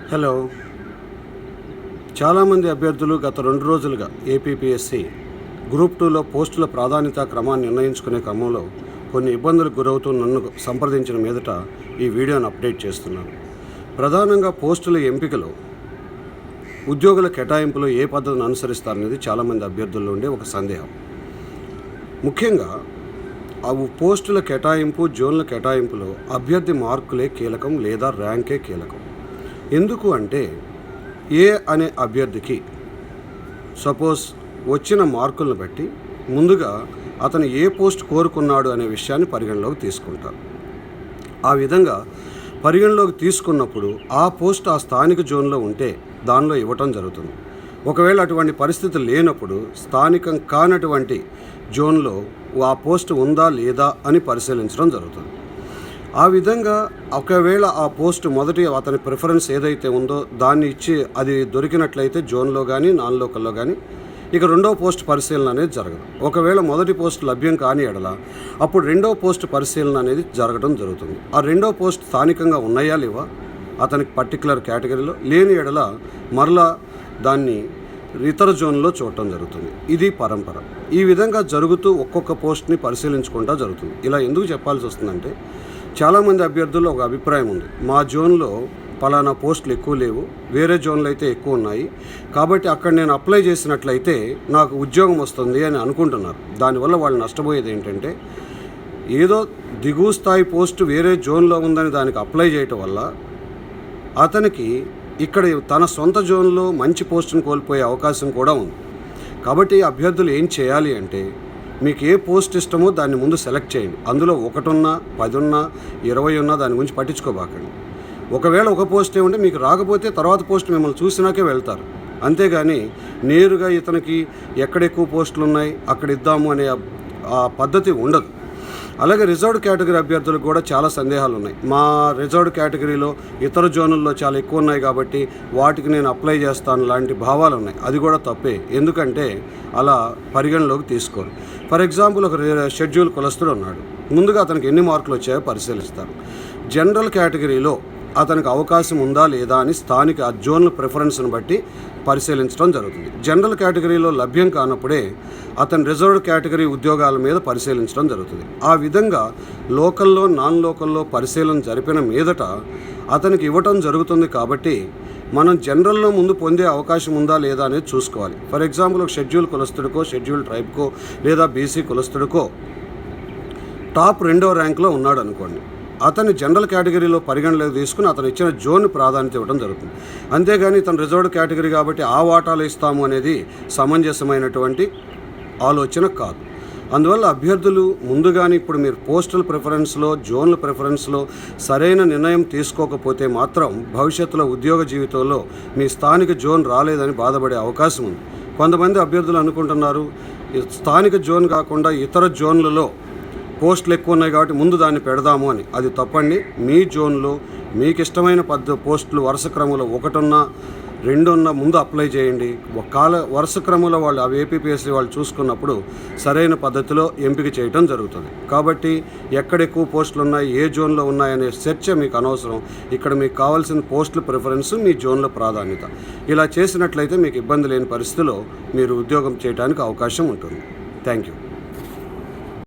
Hello. చాలామంది అభ్యర్థులు గత 2 రోజులుగా ఏపీపీఎస్సీ గ్రూప్ 2లో పోస్టుల ప్రాధాన్యత క్రమాన్ని నిర్ణయించుకునే క్రమంలో కొన్ని ఇబ్బందులకు గురవుతూ నన్ను సంప్రదించిన మీదట ఈ వీడియోను అప్డేట్ చేస్తున్నాను. ప్రధానంగా పోస్టుల ఎంపికలో ఉద్యోగుల కేటాయింపులో ఏ పద్ధతిని అనుసరిస్తారనేది చాలామంది అభ్యర్థుల్లో ఉండే ఒక సందేహం. ముఖ్యంగా ఆ పోస్టుల కేటాయింపు, జోన్ల కేటాయింపులో అభ్యర్థి మార్కులే కీలకం లేదా ర్యాంకే కీలకం. ఎందుకు అంటే ఏ అనే అభ్యర్థికి సపోజ్ వచ్చిన మార్కులను బట్టి ముందుగా అతను ఏ పోస్ట్ కోరుకున్నాడు అనే విషయాన్ని పరిగణలోకి తీసుకుంటారు. ఆ విధంగా పరిగణలోకి తీసుకున్నప్పుడు ఆ పోస్ట్ ఆ స్థానిక జోన్లో ఉంటే దానిలో ఇవ్వటం జరుగుతుంది. ఒకవేళ అటువంటి పరిస్థితి లేనప్పుడు స్థానికం కానటువంటి జోన్లో ఆ పోస్ట్ ఉందా లేదా అని పరిశీలించడం జరుగుతుంది. ఆ విధంగా ఒకవేళ ఆ పోస్ట్ మొదటి అతని ప్రిఫరెన్స్ ఏదైతే ఉందో దాన్ని ఇచ్చి అది దొరికినట్లయితే జోన్లో కానీ నాన్ లోకల్లో కానీ ఇక రెండో పోస్ట్ పరిశీలన అనేది జరగదు. ఒకవేళ మొదటి పోస్ట్ లభ్యం కాని ఎడల అప్పుడు రెండో పోస్ట్ పరిశీలన అనేది జరగడం జరుగుతుంది. ఆ రెండో పోస్ట్ స్థానికంగా ఉన్నాయా లేవా అతనికి పర్టికులర్ కేటగిరీలో లేని ఎడల మరలా దాన్ని ఇతర జోన్లో చూడటం జరుగుతుంది. ఇది పరంపర. ఈ విధంగా జరుగుతూ ఒక్కొక్క పోస్ట్ని పరిశీలించుకుంటూ జరుగుతుంది. ఇలా ఎందుకు చెప్పాల్సి వస్తుందంటే చాలామంది అభ్యర్థుల్లో ఒక అభిప్రాయం ఉంది, మా జోన్లో పలానా పోస్టులు ఎక్కువ లేవు, వేరే జోన్లు అయితే ఎక్కువ ఉన్నాయి, కాబట్టి అక్కడ నేను అప్లై చేసినట్లయితే నాకు ఉద్యోగం వస్తుంది అని అనుకుంటున్నారు. దానివల్ల వాళ్ళు నష్టపోయేది ఏంటంటే ఏదో దిగువ స్థాయి పోస్టు వేరే జోన్లో ఉందని దానికి అప్లై చేయటం వల్ల అతనికి ఇక్కడ తన సొంత జోన్లో మంచి పోస్టును కోల్పోయే అవకాశం కూడా ఉంది. కాబట్టి అభ్యర్థులు ఏం చేయాలి అంటే మీకు ఏ పోస్ట్ ఇష్టమో దాన్ని ముందు సెలెక్ట్ చేయండి. అందులో 1 ఉన్నా 10 ఉన్నా 20 ఉన్నా దాని గురించి పట్టించుకోబాకండి. ఒకవేళ ఒక పోస్టే ఉంటే మీకు రాకపోతే తర్వాత పోస్ట్ మిమ్మల్ని చూసినాకే వెళ్తారు. అంతేగాని నేరుగా ఇతనికి ఎక్కడ ఎక్కువ పోస్టులు ఉన్నాయి అక్కడ ఇద్దాము అనే ఆ పద్ధతి ఉండదు. అలాగే రిజర్వ్డ్ కేటగిరీ అభ్యర్థులకు కూడా చాలా సందేహాలు ఉన్నాయి. మా రిజర్వ్డ్ కేటగిరీలో ఇతర జోనుల్లో చాలా ఎక్కువ ఉన్నాయి కాబట్టి వాటికి నేను అప్లై చేస్తాను లాంటి భావాలు ఉన్నాయి. అది కూడా తప్పే. ఎందుకంటే అలా పరిగణలోకి తీసుకోరు. ఫర్ ఎగ్జాంపుల్ ఒక షెడ్యూల్ కులస్తుడు ఉన్నాడు. ముందుగా అతనికి ఎన్ని మార్కులు వచ్చాయో పరిశీలిస్తారు. జనరల్ కేటగిరీలో అతనికి అవకాశం ఉందా లేదా అని స్థానిక జోన్ల ప్రిఫరెన్స్ను బట్టి పరిశీలించడం జరుగుతుంది. జనరల్ కేటగిరీలో లభ్యం కానప్పుడే అతని రిజర్వ్డ్ కేటగిరీ ఉద్యోగాల మీద పరిశీలించడం జరుగుతుంది. ఆ విధంగా లోకల్లో నాన్ లోకల్లో పరిశీలన జరిపిన మీదట అతనికి ఇవ్వటం జరుగుతుంది. కాబట్టి మనం జనరల్లో ముందు పొందే అవకాశం ఉందా లేదా అనేది చూసుకోవాలి. ఫర్ ఎగ్జాంపుల్ ఒక షెడ్యూల్ కులస్తుడికో, షెడ్యూల్ ట్రైబ్కో లేదా బీసీ కులస్తుడికో టాప్ 2వ ర్యాంక్లో ఉన్నాడు అనుకోండి, అతన్ని జనరల్ కేటగిరీలో పరిగణలోకి తీసుకుని అతను ఇచ్చిన జోన్ ప్రాధాన్యత ఇవ్వడం జరుగుతుంది. అంతేగాని ఇతను రిజర్వ్డ్ కేటగిరీ కాబట్టి ఆ వాటాలు ఇస్తాము అనేది సమంజసమైనటువంటి ఆలోచన కాదు. అందువల్ల అభ్యర్థులు ముందుగానే ఇప్పుడు మీరు పోస్టల్ ప్రిఫరెన్స్లో, జోన్ల ప్రిఫరెన్స్లో సరైన నిర్ణయం తీసుకోకపోతే మాత్రం భవిష్యత్తులో ఉద్యోగ జీవితంలో మీ స్థానిక జోన్ రాలేదని బాధపడే అవకాశం ఉంది. కొంతమంది అభ్యర్థులు అనుకుంటున్నారు స్థానిక జోన్ కాకుండా ఇతర జోన్లలో పోస్టులు ఎక్కువ ఉన్నాయి కాబట్టి ముందు దాన్ని పెడదాము అని. అది తప్పండి. మీ జోన్లో మీకు ఇష్టమైన పోస్టులు వరుస క్రమంలో 1 ఉన్నా 2 ఉన్నా ముందు అప్లై చేయండి. వరుస క్రమంలో వాళ్ళు ఆ ఏపీపీఎస్సీ వాళ్ళు చూసుకున్నప్పుడు సరైన పద్ధతిలో ఎంపిక చేయడం జరుగుతుంది. కాబట్టి ఎక్కడ ఎక్కువ పోస్టులు ఉన్నాయి, ఏ జోన్లో ఉన్నాయనే చర్చ మీకు అనవసరం. ఇక్కడ మీకు కావాల్సిన పోస్టుల ప్రిఫరెన్స్, మీ జోన్ల ప్రాధాన్యత. ఇలా చేసినట్లయితే మీకు ఇబ్బంది లేని పరిస్థితిలో మీరు ఉద్యోగం చేయడానికి అవకాశం ఉంటుంది. Thank you.